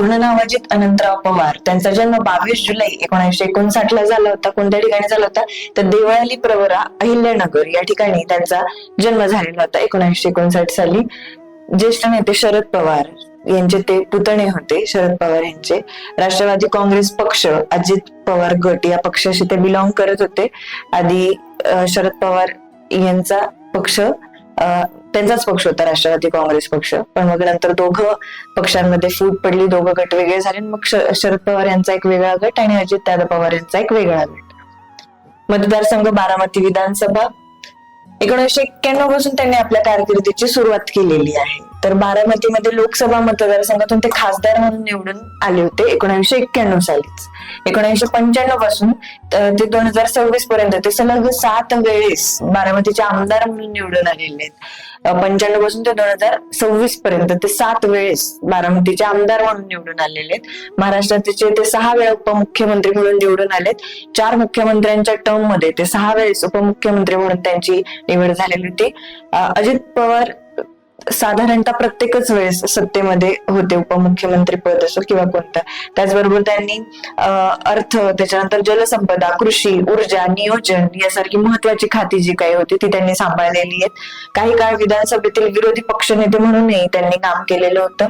पूर्ण नाव अजित अनंतराव पवार. त्यांचा जन्म 22 जुलै 1959 ला झाला होता. कोणत्या ठिकाणी झाला होता? तर देवळाली प्रवरा अहिल्यानगर या ठिकाणी त्यांचा जन्म झालेला होता 1959 साली. ज्येष्ठ नेते शरद पवार यांचे ते पुतणे होते. शरद पवार यांचे राष्ट्रवादी काँग्रेस पक्ष, अजित पवार गट या पक्षाशी ते बिलॉंग करत होते. आधी शरद पवार यांचा पक्ष त्यांचाच पक्ष होता राष्ट्रवादी काँग्रेस पक्ष, पण मग नंतर दोघं पक्षांमध्ये फूट पडली, दोघं गट वेगळे झाले. मग शरद पवार यांचा एक वेगळा गट आणि अजितदादा पवार यांचा एक वेगळा गट. मतदारसंघ बारामती विधानसभा. 1991 पासून त्यांनी आपल्या कारकिर्दीची सुरुवात केलेली आहे. तर बारामतीमध्ये लोकसभा मतदारसंघातून ते खासदार म्हणून निवडून आले होते 1991 सालीच. 1995 पासून ते 2026 पर्यंत ते सलग 7 वेळेस बारामतीचे आमदार म्हणून निवडून आलेले आहेत. 95 पासून ते 2026 पर्यंत ते 7 वेळेस बारामतीचे आमदार म्हणून निवडून आलेले आहेत. महाराष्ट्राचे ते 6 वेळा उपमुख्यमंत्री म्हणून निवडून आलेत. 4 मुख्यमंत्र्यांच्या टर्म मध्ये ते 6 वेळेस उपमुख्यमंत्री म्हणून त्यांची निवड झालेली होती. अजित पवार साधारणतः प्रत्येकच वेळेस सत्तेमध्ये होते, उपमुख्यमंत्री पद असो किंवा कोणतं. त्याचबरोबर त्यांनी अर्थ, त्याच्यानंतर जलसंपदा, कृषी, ऊर्जा, नियोजन यासारखी महत्वाची खाती जी काही होती ती त्यांनी सांभाळलेली आहेत. काही काळ विधानसभेतील विरोधी पक्षनेते म्हणूनही त्यांनी काम केलेलं होतं.